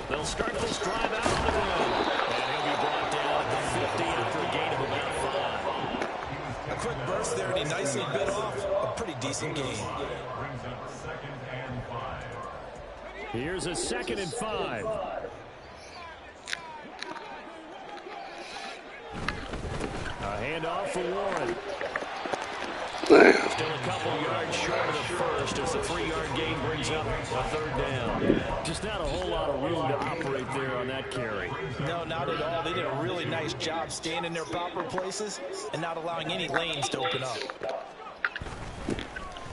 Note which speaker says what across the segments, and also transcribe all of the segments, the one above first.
Speaker 1: They'll start this drive out on the road. And he'll be brought down at the 50 after a gain of about 5.
Speaker 2: A quick burst there, and he nicely bit off a pretty decent gain.
Speaker 1: Here's a 2nd and 5. A handoff for Warren. Still a couple yards short of the first as the 3-yard gain brings up a 3rd down. Just not a whole lot of room to operate there on that carry.
Speaker 2: No, not at all. They did a really nice job staying in their proper places and not allowing any lanes to open up.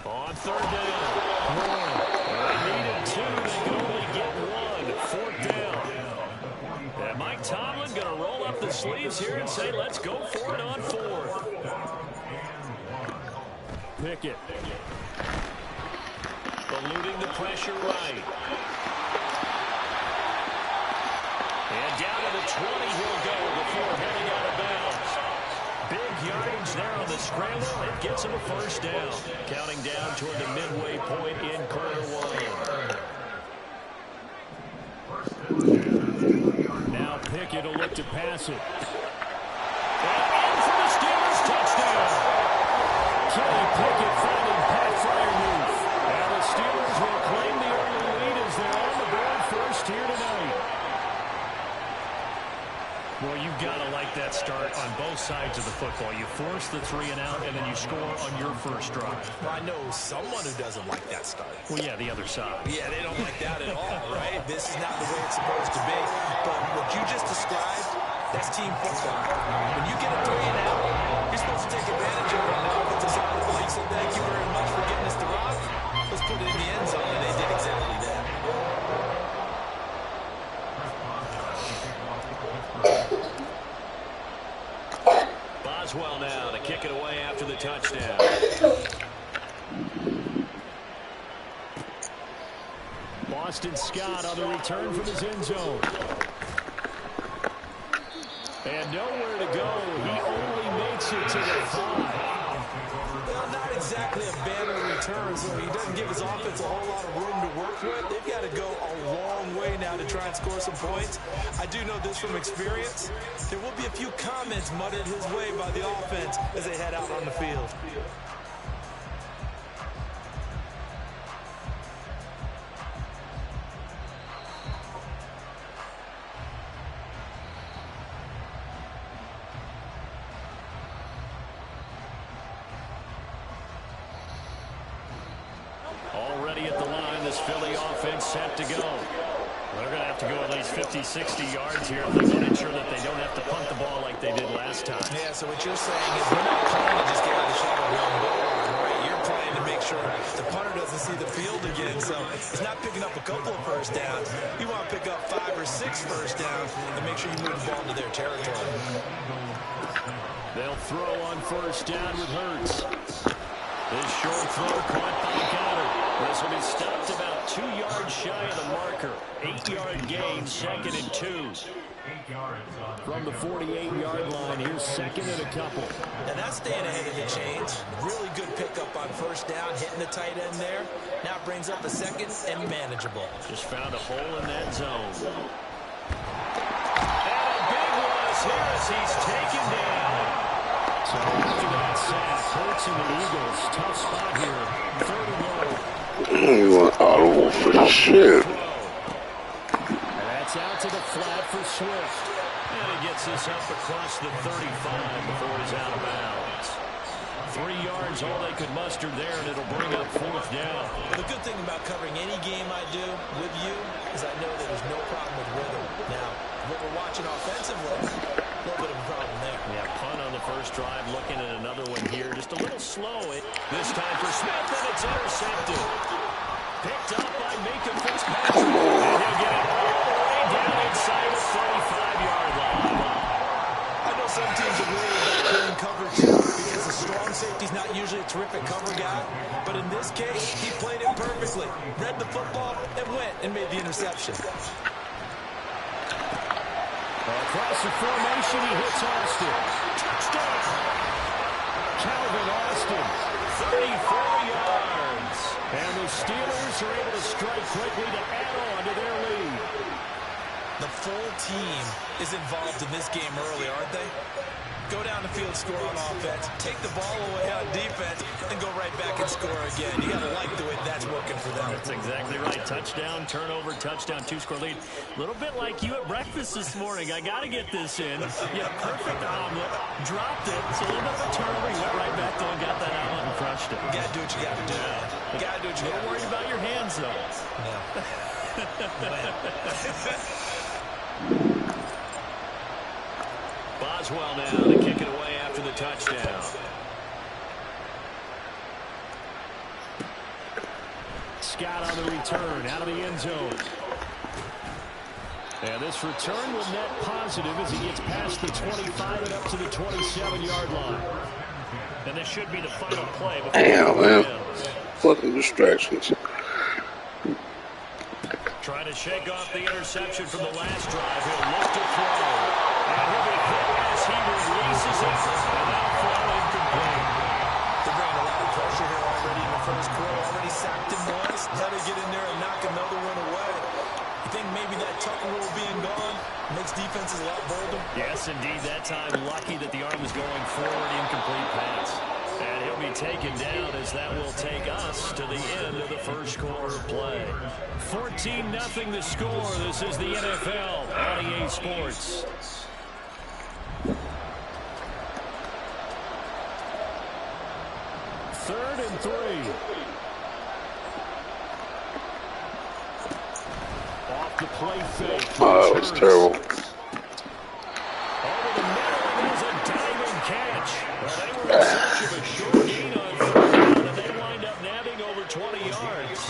Speaker 1: On 3rd down. They needed 2. They could only get 1. 4th down. And Mike Tomlin going to roll up the sleeves here and say, let's go for it on 4th. Pickett. Eluding the pressure right. And down to the 20 he'll go before heading out of bounds. Big yardage there on the scramble. It gets him a 1st down. Counting down toward the midway point in quarter 1. Now Pickett will look to pass it. And in for the Steelers touchdown. Kenny Pickett finding Pat Fryermuth. And the Steelers will claim the early lead as they're on the board first here tonight. Well, you've got to like that start on both sides of the football. You force the 3 and out, and then you score on your first drive.
Speaker 2: Well, I know someone who doesn't like that start.
Speaker 1: Well, yeah, the other side.
Speaker 2: Yeah, they don't like that at all, right? This is not the way it's supposed to be. But what you just described, that's team football. When you get a 3 and out, you're supposed to take advantage of it. Now, if it's a side of the ball, you say, thank you very much for getting us the rock. Let's put it in the end zone, and they did exactly that.
Speaker 1: Boswell now to kick it away after the touchdown. Boston Scott on the return from his end zone. And nowhere to go. He only makes it to the 5.
Speaker 2: Well, not exactly a banner return, so he doesn't give his offense a whole lot of room to work with. They've got to go a long way now to try and score some points. I do know this from experience. There will be a few comments muttered his way by the offense as they head out on the field.
Speaker 1: Already at the line, this Philly offense set to go. They're going to have to go at least 50, 60 yards here if they want to ensure that they don't have to punt the ball like they did last time.
Speaker 2: Yeah, so what you're saying is we're not trying to just get out of the shadow around the goal line, right? You're trying to make sure the punter doesn't see the field again. So it's not picking up a couple of first downs. You want to pick up 5 or 6 first downs and make sure you move the ball into their territory.
Speaker 1: They'll throw on first down with Hurts. This short throw caught by Goddard. This will be stopped about 2 yards shy of the marker. 8-yard gain, 2nd and 2. From the 48-yard line, here's 2nd and a couple.
Speaker 2: And that's staying ahead of the chains. Really good pickup on first down, hitting the tight end there. Now it brings up a 2nd and manageable.
Speaker 1: Just found a hole in that zone. And a big one is here as he's taken down. So after that sack, Hurts and the Eagles, tough spot here. 3rd and low.
Speaker 3: You want audible for shit.
Speaker 1: And that's out to the flat for Swift. And he gets this up across the 35 before he's out of bounds. 3 yards, all they could muster there, and it'll bring up 4th down.
Speaker 2: Well, the good thing about covering any game I do with you is I know that there's no problem with rhythm. Now, what we're watching offensively, a little bit of a problem there.
Speaker 1: Yeah, punt on the first drive, looking at another one here. Just a little slow. This time for Smith, and it's intercepted. Picked up by Minka Fitzpatrick. And he'll get it all the way down inside the 35-yard line.
Speaker 2: I know some teams are worried about playing coverage because the strong safety's not usually a terrific cover guy. But in this case, he played it perfectly. Read the football and went and made the interception.
Speaker 1: Across the formation, he hits Austin. Touchdown! Calvin Austin, 34 yards. And the Steelers are able to strike quickly to add on to their lead.
Speaker 2: The full team is involved in this game early, aren't they? Go down the field, score on offense, take the ball away on defense, and go right back and score again. You got to like the way that's working for them.
Speaker 1: That's exactly right. Touchdown, turnover, touchdown, two-score lead. A little bit like you at breakfast this morning. I got to get this in. You had a perfect omelet, dropped it. It's a little bit of a turnover. You went right back though and got that omelet and crushed it.
Speaker 2: You got to do what you got to do. You got to do what you got to do.
Speaker 1: Don't worry about your hands, though.
Speaker 2: No.
Speaker 1: Boswell now to kick it away after the touchdown. Scott on the return out of the end zone. And this return will net positive as he gets past the 25 and up to the 27-yard line. And this should be the final play before
Speaker 3: Damn, man. Fucking distractions.
Speaker 1: Trying to shake off the interception from the last drive. He'll look to throw. And he'll be hit as he releases it. And that'll fall incomplete.
Speaker 2: They're bringing a lot of pressure here already in the first quarter. Already sacked him once. Now they get in there and knock another one away. You think maybe that tuck rule being gone makes defenses a lot bolder?
Speaker 1: Yes, indeed. That time, lucky that the arm was going forward. Incomplete pass. And he'll be taken down as that will take us to the end of the first quarter of play. 14-0 the score. This is the NFL on EA Sports. Third and 3. Off the play fake.
Speaker 3: Oh, that was terrible.
Speaker 1: Over the middle, there's a diving catch. Well, they were in search of a short gain on third down, and they wind up nabbing over 20 yards.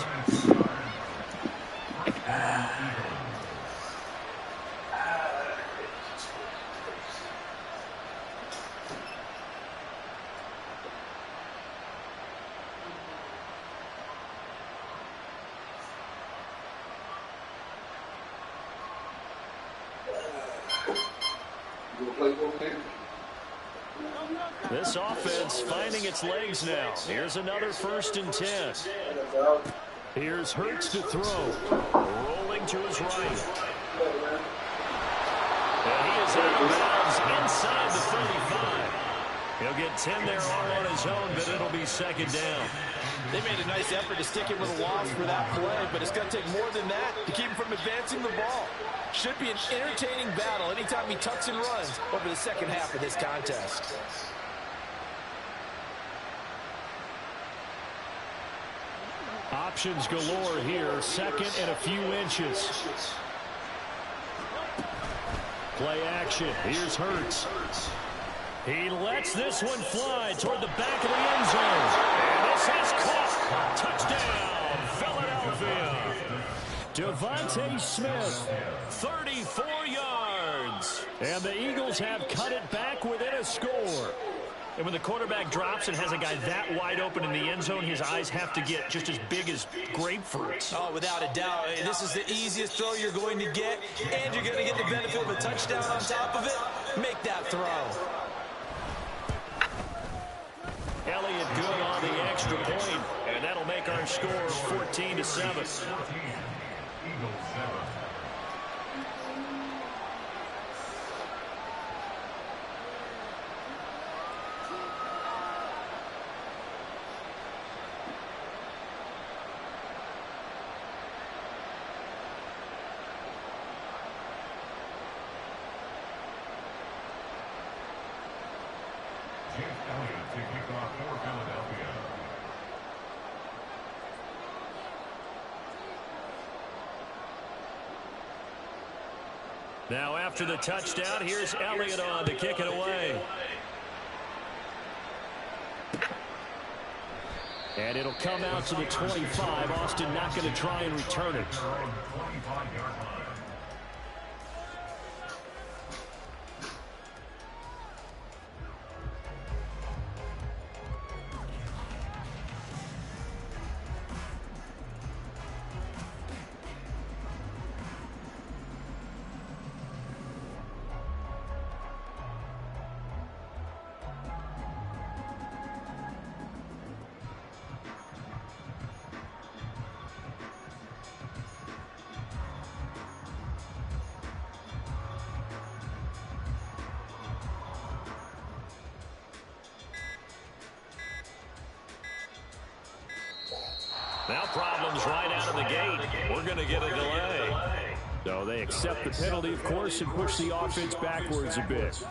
Speaker 1: This offense finding its legs now. Here's another 1st and 10. Here's Hurts to throw. Rolling to his right. And he is out of bounds inside the 35. He'll get 10 there all on his own, but it'll be 2nd down.
Speaker 2: They made a nice effort to stick him with a loss for that play, but it's going to take more than that to keep him from advancing the ball. Should be an entertaining battle anytime he tucks and runs over the second half of this contest.
Speaker 1: Options galore here. 2nd and a few inches. Play action. Here's Hurts. He lets this one fly toward the back of the end zone. And this is caught. Touchdown, Philadelphia. Devontae Smith, 34 yards. And the Eagles have cut it back within a score. And when the quarterback drops and has a guy that wide open in the end zone, his eyes have to get just as big as grapefruits.
Speaker 2: Oh, without a doubt. This is the easiest throw you're going to get, and you're going to get the benefit of a touchdown on top of it. Make that throw.
Speaker 1: Elliott good on the extra point, and that'll make our score 14-7. Now after the touchdown, here's Elliott on to kick it away. And it'll come out to the 25. Austin not going to try and return it. Now problems right out of the gate. We're going to get a delay. So they accept the penalty, of course, and push the offense backwards a bit.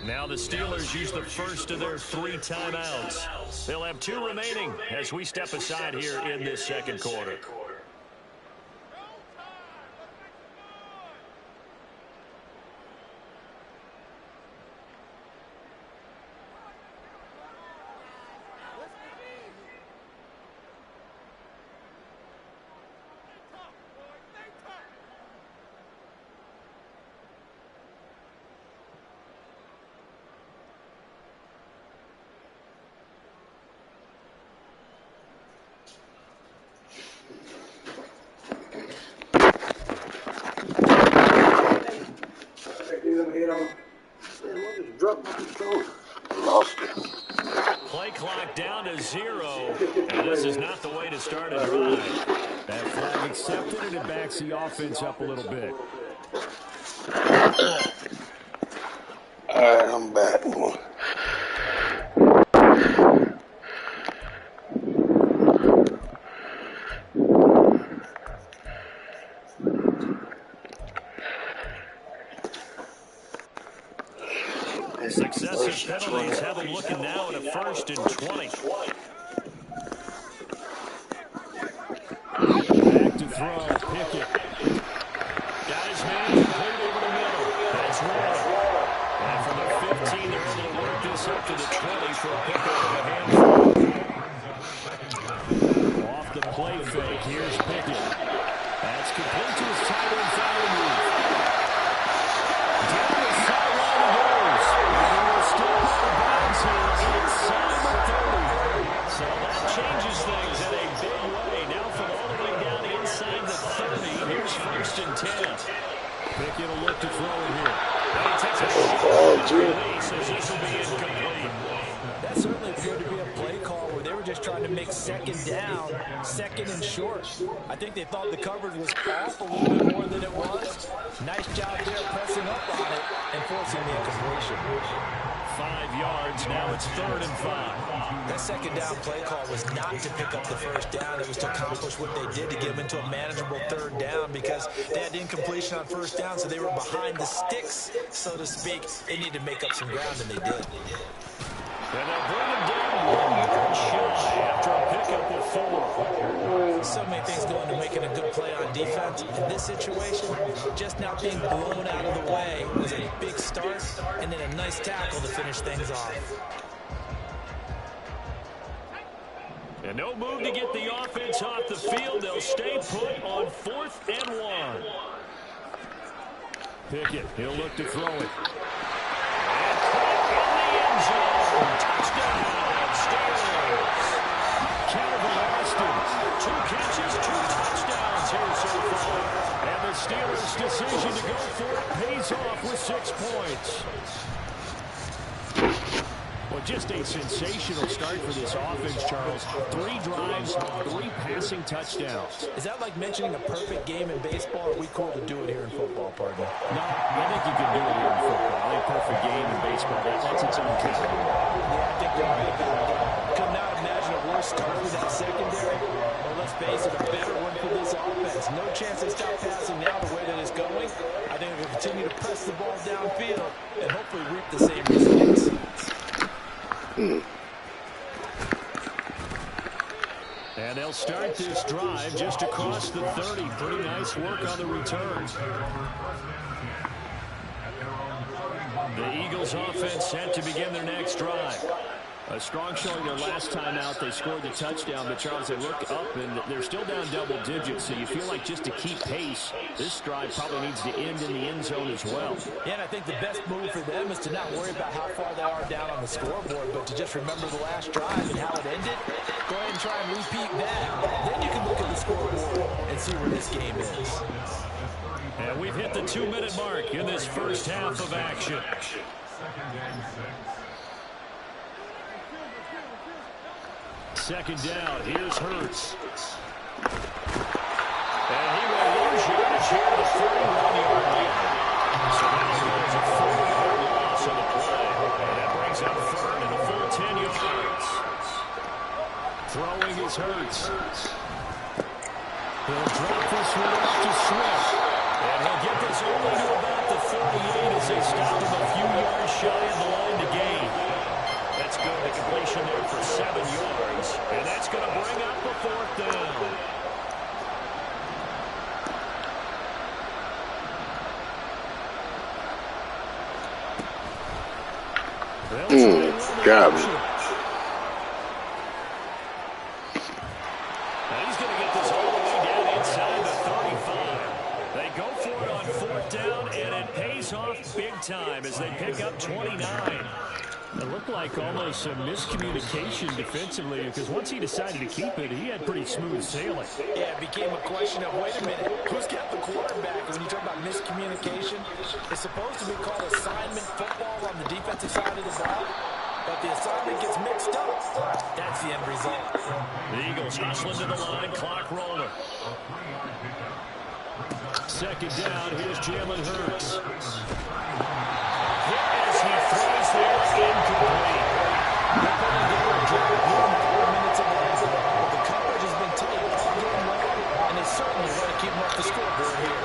Speaker 1: Now the Steelers use the first of their 3 timeouts. They'll have 2 remaining as we step aside here in this second quarter. Play clock down to 0, and this is not the way to start a drive. That flag accepted, and it backs the offense up a little bit.
Speaker 3: All right, I'm back.
Speaker 1: Successive penalties have them looking now at a 1st and 20. Back to throw, Pickett. Got his man complete over the middle. That's 1. And from the 15, they're able to work this up to the 20 for a pickup of a handful. Off the play fake, here's Pickett. That's complete to his tight end foul move. Down the sideline he goes. Still out of bounds here inside the 30. So that changes things in a big way. Now from all the way down inside the 30, here's 1st and 10. Pickett will look to throw it here. And he takes a shot. Release as this will be incomplete.
Speaker 2: That certainly appeared to be a play call where they were just trying to make 2nd down, 2nd and short. I think they thought the coverage was off a little bit more than it was. Nice job there pressing up on it and forcing the incompletion.
Speaker 1: 5 yards, now it's 3rd and 5.
Speaker 2: That 2nd down play call was not to pick up the 1st down. It was to accomplish what they did to get them into a manageable 3rd down because they had incompletion on 1st down, so they were behind the sticks, so to speak. They needed to make up some ground, and they did.
Speaker 1: And they'll bring him down 1 yard shy after a pickup of 4.
Speaker 2: So many things go into making a good play on defense. In this situation, just not being blown out of the way was a big start, and then a nice tackle to finish things off.
Speaker 1: And no move to get the offense off the field. They'll stay put on 4th and 1. Pickett, he'll look to throw it. And caught in the end zone. Touchdown, Steelers. Calvin Austin, 2 catches, 2 touchdowns here so far. And the Steelers' decision to go for it pays off with 6 points. Well, just a sensational start for this offense, Charles. 3 drives, 3 passing touchdowns.
Speaker 2: Is that like mentioning a perfect game in baseball, or are we cool to do it here in football, partner?
Speaker 1: No, I think you can do it here in football. I think perfect game in baseball, that's its own category.
Speaker 2: Yeah, I think you're right about that. Could not imagine a worse start for that secondary. Well, let's face it, a better one for this offense. No chance they stop passing now the way that it's going. I think we'll continue to press the ball downfield and hopefully reap the same results.
Speaker 1: And they'll start this drive just across the 30. Pretty nice work on the return. The Eagles offense set to begin their next drive. A strong showing their last time out. They scored the touchdown, but Charles, they look up, and they're still down double digits, so you feel like just to keep pace, this drive probably needs to end in the end zone as well.
Speaker 2: Yeah, and I think the best move for them is to not worry about how far they are down on the scoreboard, but to just remember the last drive and how it ended. Go ahead and try and repeat that. Then you can look at the scoreboard and see where this game is.
Speaker 1: And we've hit the 2-minute mark in this first half of action. Second down, here's Hurts. And he will lose yardage here at the 31-yard line. So that was a 4-yard loss on the play. And that brings up third and a full 10 yards. Throwing is Hurts. He'll drop this one up to Swift. And he'll get this only to about the 48 as they stop him a few yards shy of the line to gain. That's good. The completion there for 7 yards. And that's going to bring up the fourth down.
Speaker 3: Got me.
Speaker 1: Now he's going to get this all the way down inside the 35. They go for it on fourth down, and it pays off big time as they pick up 29. It looked like almost a miscommunication defensively because once he decided to keep it, he had pretty smooth sailing.
Speaker 2: Yeah, it became a question of, wait a minute, who's got the quarterback? When you talk about miscommunication, it's supposed to be called assignment football on the defensive side of the ball, but the assignment gets mixed up. That's the end result.
Speaker 1: The Eagles hustling to the line, clock rolling. Second down, here's Jalen Hurts. As he throws there, incomplete.
Speaker 2: They're putting together a drive here in 4 minutes of action. But the coverage has been tight all game long, and they certainly want to keep them off the scoreboard here.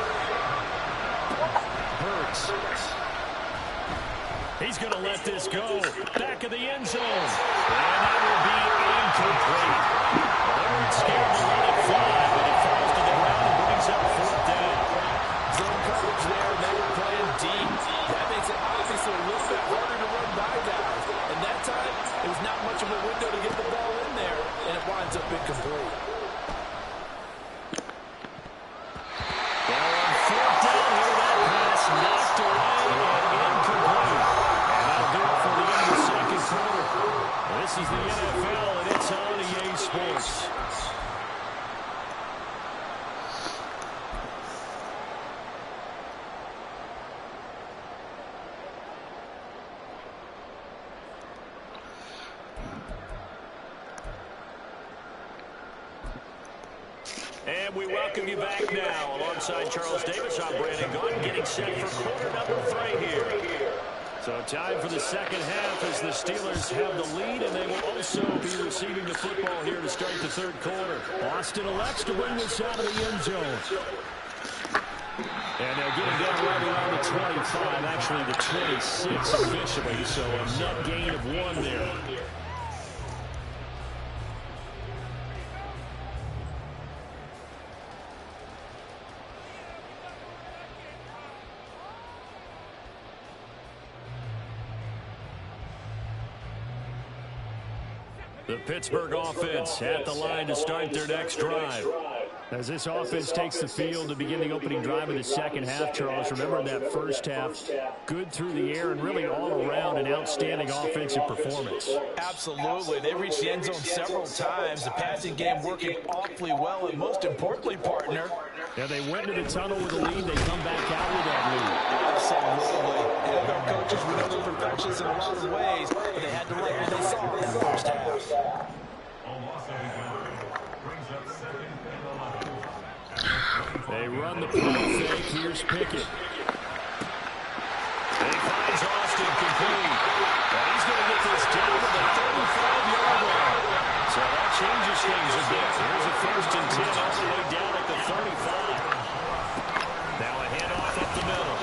Speaker 1: Hurts. He's going to let this go. Back of the end zone. And that will be incomplete. They weren't scared to let it fly, but it falls to the ground and brings up fourth down.
Speaker 2: Zone coverage there, they were playing deep. That makes it obviously a little bit harder to run by guys. And that time, it was not much of a window to get the ball in there, and it winds up incomplete.
Speaker 1: Now on fourth down here, that pass knocked away and incomplete. And that'll do it for the end of the second quarter. This is the NFL, and it's on EA Sports. And we welcome you back now. Alongside Charles Davis, I'm Brandon Gordon, getting set for quarter number 3 here. So time for the second half as the Steelers have the lead, and they will also be receiving the football here to start the third quarter. Austin elects to bring this out of the end zone. And they'll get him down right around the 25, actually the 26 officially, so a net gain of 1 there. The Pittsburgh offense at the line to start their next drive. As this offense takes the field to begin the opening drive of the second half, Charles, remember that first half, good through the air and really all around an outstanding offensive performance.
Speaker 2: Absolutely. They reached the end zone several times. The passing game working awfully well, and most importantly, partner.
Speaker 1: Yeah, they went to the tunnel with a lead. They come back out with that lead.
Speaker 2: Absolutely. And our coaches, we know they're perfectionists in a lot of ways, but they had to like what they saw in the first half.
Speaker 1: They run the play fake. Here's Pickett. And he finds Austin complete. And he's going to get this down to the 35-yard line. So that changes things a bit. Here's a 1st and 10 all the way down at the 35. Now a handoff up the middle.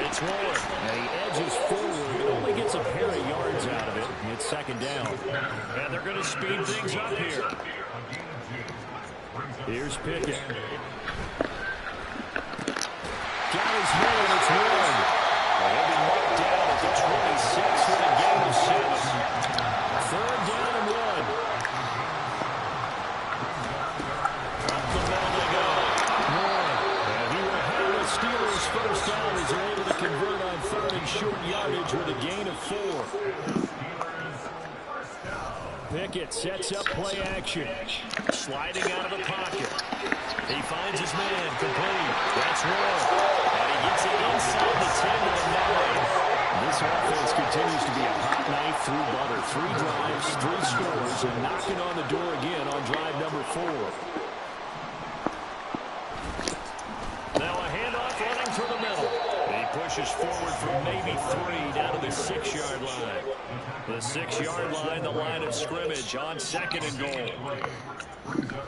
Speaker 1: It's Ward. And he edges forward. Only gets a pair of yards out of it. It's second down. And they're going to speed things up here. Here's Pickett. Carries more, it's Ward. And he'll be marked down at the 26 with a gain of 7. Third Pickett sets up play action. Sliding out of the pocket. He finds his man complete. That's one. And he gets it inside the 10 to the 9. This offense continues to be a hot knife through butter. 3 drives, 3 scores, and knocking on the door again on drive number 4. Now a handoff running through the middle. He pushes forward for maybe 3 down to the 6-yard line. The 6-yard line, the line of scrimmage on 2nd and goal.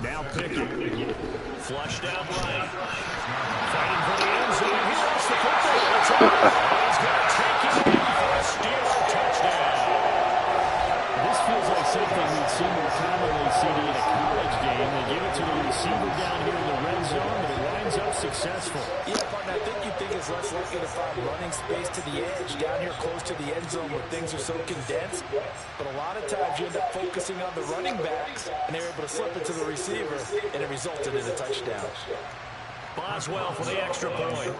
Speaker 1: Now Pickett. Flushed out right. Fighting for the end zone. He lost the football. It's out. He's going to take it in for a Steeler touchdown. This feels like something we'd see more commonly CD in a college game. They give it to the receiver down here in the red zone, but it winds up successful.
Speaker 2: Yeah, partner, I think you think it's less likely to find running space to the edge down here close to the end zone where things are so condensed. But a lot of times you end up focusing on the running backs, and they're able to slip it to the receiver, and it resulted in a touchdown.
Speaker 1: Boswell for the extra point.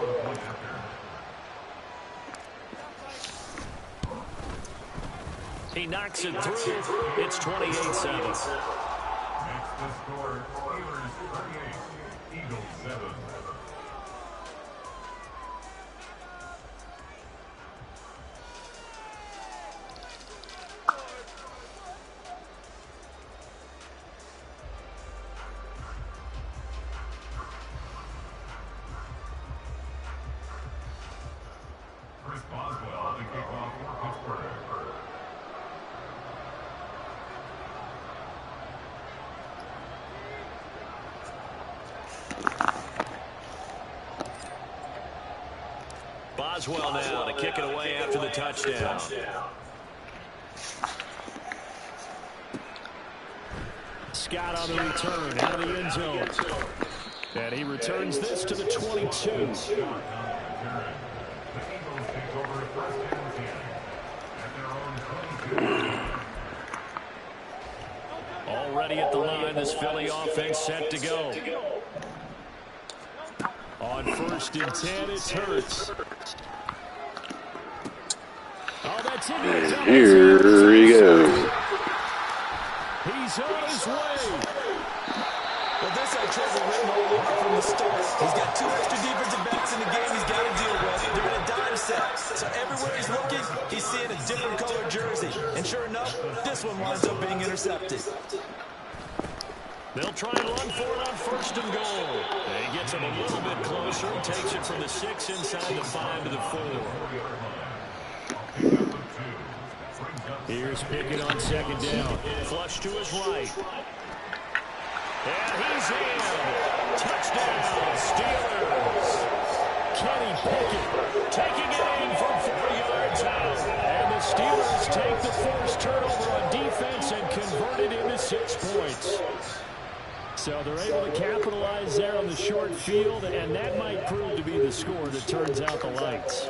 Speaker 1: He knocks it through. It's 28-7.
Speaker 4: Next to score, Steelers 38, Eagles 7. Chris Boswell, the kickoff for Pittsburgh.
Speaker 1: Boswell now to kick it away after the touchdown. Scott on the return out of the end zone. And he returns this to the 22. Already at the line, this Philly offense set to go. On 1st and 10, it's Hurts. Oh, that's it.
Speaker 3: And here he goes.
Speaker 1: He's on his way.
Speaker 2: Well, this had trouble written all over from the start. He's got 2 extra defensive backs in the game he's got to deal with. They're in a dime set. So everywhere he's looking, he's seeing a different colored jersey. And sure enough, this one winds up being intercepted.
Speaker 1: They'll try and run for it on 1st and goal. And he gets him a little bit closer. Takes it from the 6 inside the 5 to the 4. Here's Pickett on 2nd down. Flush to his right. And he's in. Touchdown, Steelers. Kenny Pickett taking it in from 4 yards out. And the Steelers take the first turnover on defense and convert it into 6 points. So they're able to capitalize there on the short field, and that might prove to be the score that turns out the lights.